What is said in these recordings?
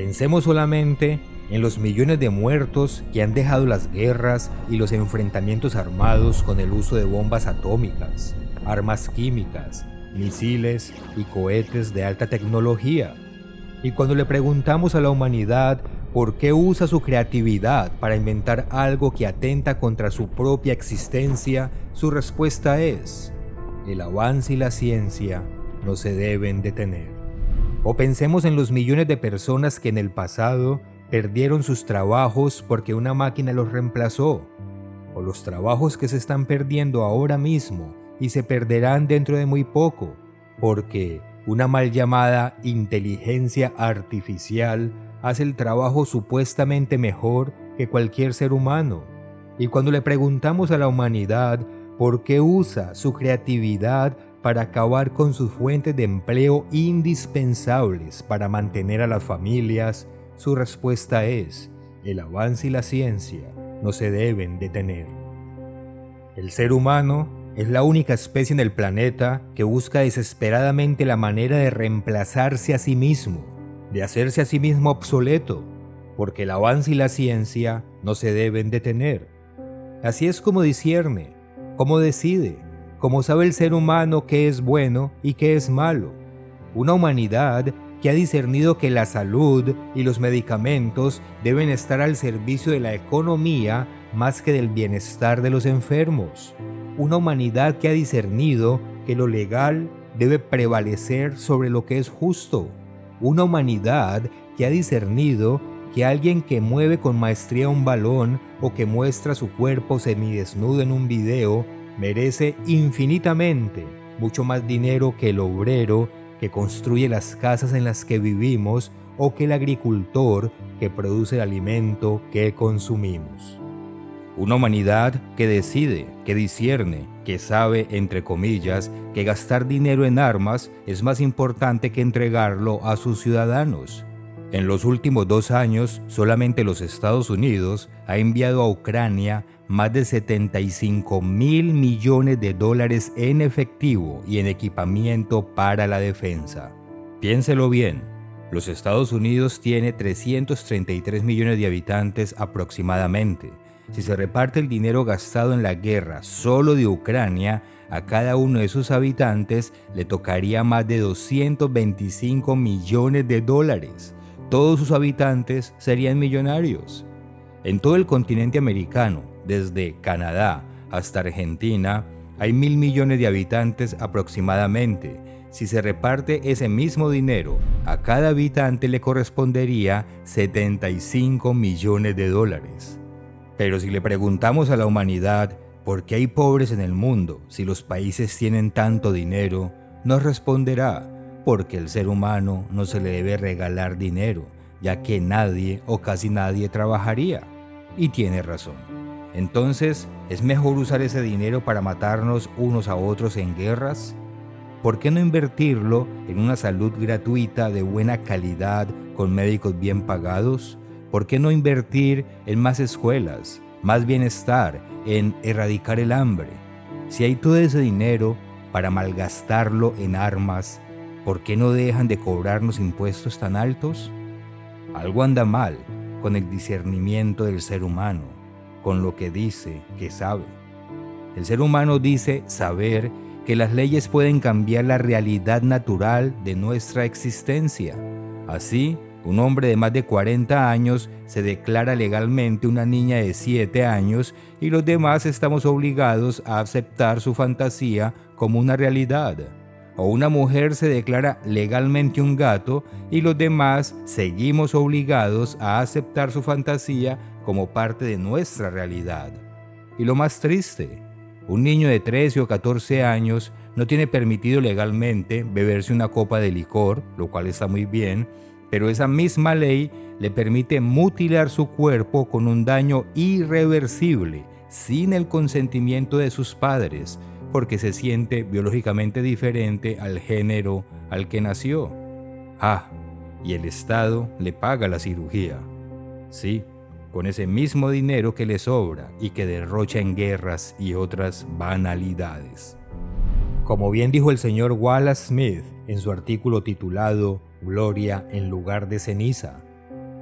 Pensemos solamente en los millones de muertos que han dejado las guerras y los enfrentamientos armados con el uso de bombas atómicas, armas químicas, misiles y cohetes de alta tecnología. Y cuando le preguntamos a la humanidad por qué usa su creatividad para inventar algo que atenta contra su propia existencia, su respuesta es: el avance y la ciencia no se deben detener. O pensemos en los millones de personas que en el pasado perdieron sus trabajos porque una máquina los reemplazó, o los trabajos que se están perdiendo ahora mismo y se perderán dentro de muy poco, porque una mal llamada inteligencia artificial hace el trabajo supuestamente mejor que cualquier ser humano. Y cuando le preguntamos a la humanidad por qué usa su creatividad para acabar con sus fuentes de empleo indispensables para mantener a las familias, su respuesta es: el avance y la ciencia no se deben detener. El ser humano es la única especie en el planeta que busca desesperadamente la manera de reemplazarse a sí mismo, de hacerse a sí mismo obsoleto, porque el avance y la ciencia no se deben detener. Así es como discierne, como decide, como sabe el ser humano qué es bueno y qué es malo. Una humanidad que ha discernido que la salud y los medicamentos deben estar al servicio de la economía más que del bienestar de los enfermos. Una humanidad que ha discernido que lo legal debe prevalecer sobre lo que es justo. Una humanidad que ha discernido que alguien que mueve con maestría un balón o que muestra su cuerpo semidesnudo en un video merece infinitamente mucho más dinero que el obrero que construye las casas en las que vivimos o que el agricultor que produce el alimento que consumimos. Una humanidad que decide, que discierne, que sabe, entre comillas, que gastar dinero en armas es más importante que entregarlo a sus ciudadanos. En los últimos 2 años, solamente los Estados Unidos ha enviado a Ucrania más de $75 mil millones en efectivo y en equipamiento para la defensa. Piénselo bien, los Estados Unidos tiene 333 millones de habitantes aproximadamente. Si se reparte el dinero gastado en la guerra solo de Ucrania, a cada uno de sus habitantes le tocaría más de $225 millones. Todos sus habitantes serían millonarios. En todo el continente americano, desde Canadá hasta Argentina, hay 1.000 millones de habitantes aproximadamente. Si se reparte ese mismo dinero, a cada habitante le correspondería $75 millones. Pero si le preguntamos a la humanidad por qué hay pobres en el mundo si los países tienen tanto dinero, nos responderá: porque el ser humano no se le debe regalar dinero, ya que nadie o casi nadie trabajaría. Y tiene razón. Entonces, ¿es mejor usar ese dinero para matarnos unos a otros en guerras? ¿Por qué no invertirlo en una salud gratuita de buena calidad con médicos bien pagados? ¿Por qué no invertir en más escuelas, más bienestar, en erradicar el hambre? Si hay todo ese dinero para malgastarlo en armas, ¿por qué no dejan de cobrarnos impuestos tan altos? Algo anda mal con el discernimiento del ser humano, con lo que dice que sabe. El ser humano dice saber que las leyes pueden cambiar la realidad natural de nuestra existencia. Así, un hombre de más de 40 años se declara legalmente una niña de 7 años y los demás estamos obligados a aceptar su fantasía como una realidad. O una mujer se declara legalmente un gato y los demás seguimos obligados a aceptar su fantasía como parte de nuestra realidad. Y lo más triste, un niño de 13 o 14 años no tiene permitido legalmente beberse una copa de licor, lo cual está muy bien, pero esa misma ley le permite mutilar su cuerpo con un daño irreversible, sin el consentimiento de sus padres, porque se siente biológicamente diferente al género al que nació. Y el Estado le paga la cirugía. Sí, con ese mismo dinero que le sobra y que derrocha en guerras y otras banalidades. Como bien dijo el señor Wallace Smith en su artículo titulado Gloria en lugar de ceniza,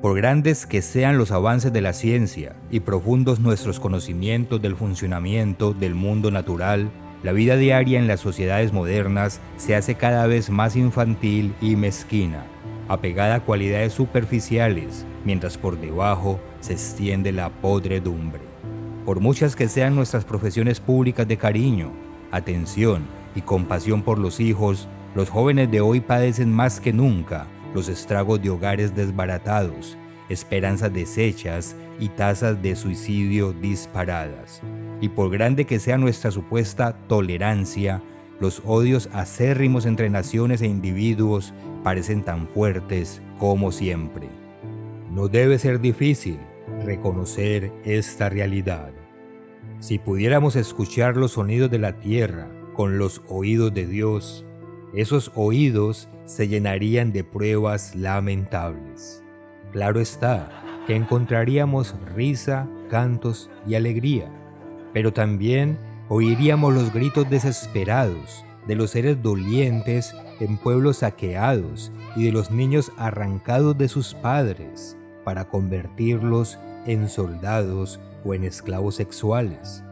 Por grandes que sean los avances de la ciencia y profundos nuestros conocimientos del funcionamiento del mundo natural, la vida diaria en las sociedades modernas se hace cada vez más infantil y mezquina, apegada a cualidades superficiales, mientras por debajo se extiende la podredumbre. Por muchas que sean nuestras profesiones públicas de cariño, atención y compasión por los hijos, los jóvenes de hoy padecen más que nunca los estragos de hogares desbaratados, esperanzas deshechas y tasas de suicidio disparadas. Y por grande que sea nuestra supuesta tolerancia, los odios acérrimos entre naciones e individuos parecen tan fuertes como siempre. No debe ser difícil reconocer esta realidad. Si pudiéramos escuchar los sonidos de la tierra con los oídos de Dios, esos oídos se llenarían de pruebas lamentables. Claro está que encontraríamos risa, cantos y alegría, pero también oiríamos los gritos desesperados de los seres dolientes en pueblos saqueados y de los niños arrancados de sus padres para convertirlos en soldados o en esclavos sexuales.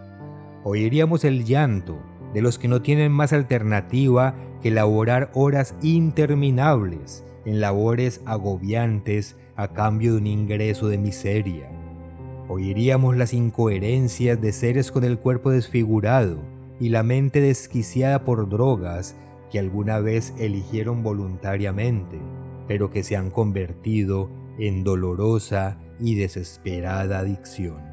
Oiríamos el llanto de los que no tienen más alternativa que laborar horas interminables en labores agobiantes a cambio de un ingreso de miseria. Oiríamos las incoherencias de seres con el cuerpo desfigurado y la mente desquiciada por drogas que alguna vez eligieron voluntariamente, pero que se han convertido en dolorosa y desesperada adicción.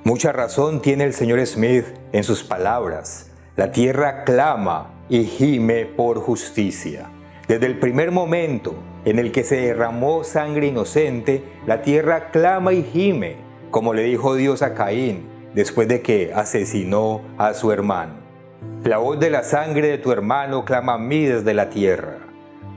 Mucha razón tiene el señor Smith en sus palabras. La tierra clama y gime por justicia. Desde el primer momento en el que se derramó sangre inocente, la tierra clama y gime, como le dijo Dios a Caín después de que asesinó a su hermano. La voz de la sangre de tu hermano clama a mí desde la tierra.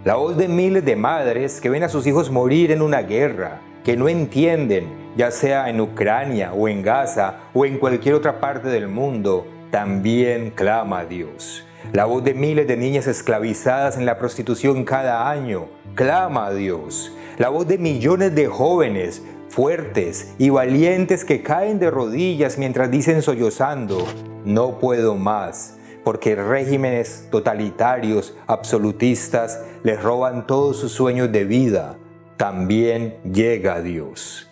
La voz de miles de madres que ven a sus hijos morir en una guerra, que no entienden, ya sea en Ucrania o en Gaza o en cualquier otra parte del mundo, también clama a Dios. La voz de miles de niñas esclavizadas en la prostitución cada año clama a Dios. La voz de millones de jóvenes fuertes y valientes que caen de rodillas mientras dicen sollozando: no puedo más, porque regímenes totalitarios, absolutistas, les roban todos sus sueños de vida. También llega a Dios.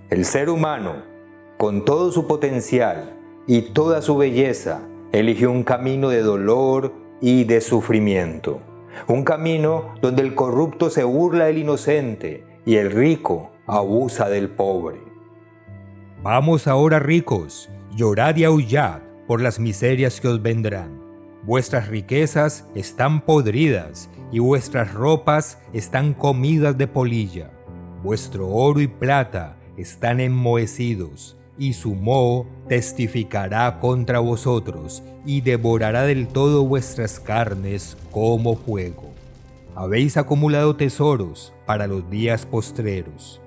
El ser humano, con todo su potencial y toda su belleza, eligió un camino de dolor y de sufrimiento. Un camino donde el corrupto se burla del inocente y el rico abusa del pobre. Vamos ahora, ricos, llorad y aullad por las miserias que os vendrán. Vuestras riquezas están podridas y vuestras ropas están comidas de polilla. Vuestro oro y plata están enmohecidos, y su moho testificará contra vosotros, y devorará del todo vuestras carnes como fuego. Habéis acumulado tesoros para los días postreros.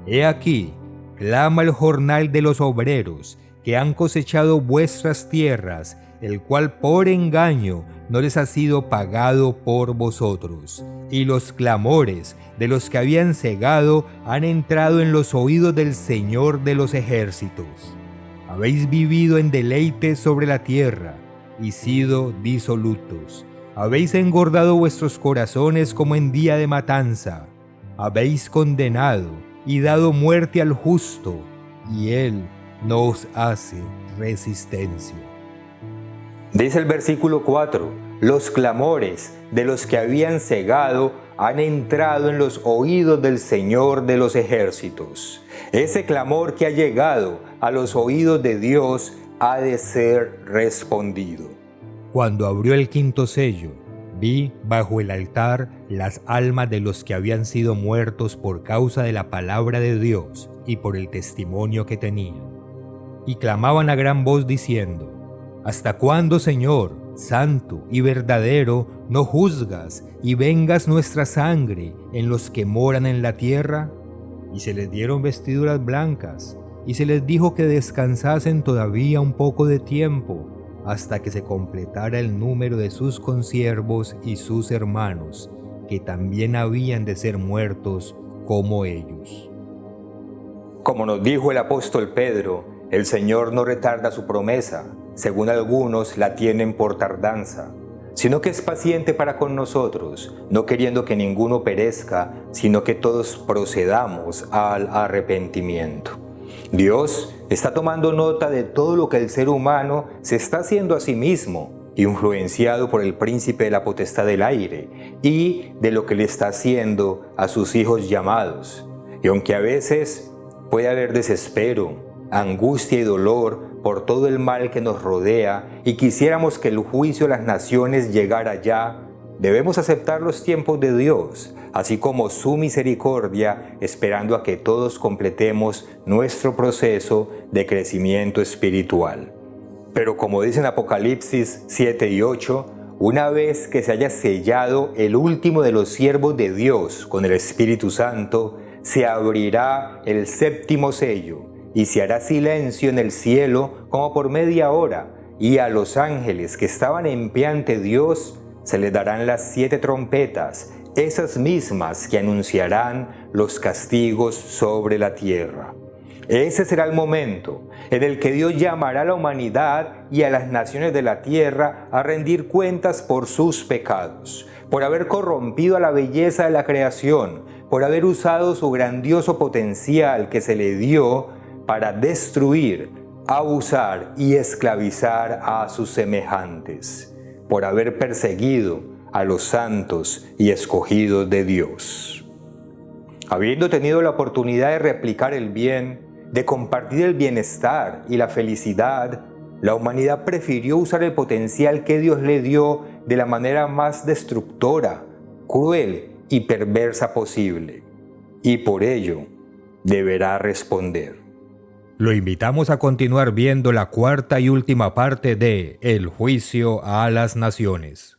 He aquí, clama el jornal de los obreros, que han cosechado vuestras tierras, el cual por engaño no les ha sido pagado por vosotros. Y los clamores de los que habían cegado han entrado en los oídos del Señor de los ejércitos. Habéis vivido en deleites sobre la tierra y sido disolutos. Habéis engordado vuestros corazones como en día de matanza. Habéis condenado y dado muerte al justo, y él no os hace resistencia. Dice el versículo 4, los clamores de los que habían cegado han entrado en los oídos del Señor de los ejércitos. Ese clamor que ha llegado a los oídos de Dios ha de ser respondido. Cuando abrió el quinto sello, vi bajo el altar las almas de los que habían sido muertos por causa de la palabra de Dios y por el testimonio que tenían. Y clamaban a gran voz diciendo: ¿hasta cuándo, Señor, santo y verdadero, no juzgas y vengas nuestra sangre en los que moran en la tierra? Y se les dieron vestiduras blancas, y se les dijo que descansasen todavía un poco de tiempo, hasta que se completara el número de sus consiervos y sus hermanos, que también habían de ser muertos como ellos. Como nos dijo el apóstol Pedro, el Señor no retarda su promesa, según algunos la tienen por tardanza, sino que es paciente para con nosotros, no queriendo que ninguno perezca, sino que todos procedamos al arrepentimiento. Dios está tomando nota de todo lo que el ser humano se está haciendo a sí mismo, influenciado por el príncipe de la potestad del aire, y de lo que le está haciendo a sus hijos llamados. Y aunque a veces puede haber desespero, angustia y dolor por todo el mal que nos rodea y quisiéramos que el juicio de las naciones llegara ya, debemos aceptar los tiempos de Dios, así como su misericordia, esperando a que todos completemos nuestro proceso de crecimiento espiritual. Pero como dicen Apocalipsis 7 y 8, una vez que se haya sellado el último de los siervos de Dios con el Espíritu Santo, se abrirá el séptimo sello, y se hará silencio en el cielo como por media hora, y a los ángeles que estaban en pie ante Dios se les darán las 7 trompetas, esas mismas que anunciarán los castigos sobre la tierra. Ese será el momento en el que Dios llamará a la humanidad y a las naciones de la tierra a rendir cuentas por sus pecados, por haber corrompido a la belleza de la creación, por haber usado su grandioso potencial que se le dio para destruir, abusar y esclavizar a sus semejantes, por haber perseguido a los santos y escogidos de Dios. Habiendo tenido la oportunidad de replicar el bien, de compartir el bienestar y la felicidad, la humanidad prefirió usar el potencial que Dios le dio de la manera más destructora, cruel y perversa posible. Y por ello, deberá responder. Lo invitamos a continuar viendo la cuarta y última parte de El juicio a las naciones.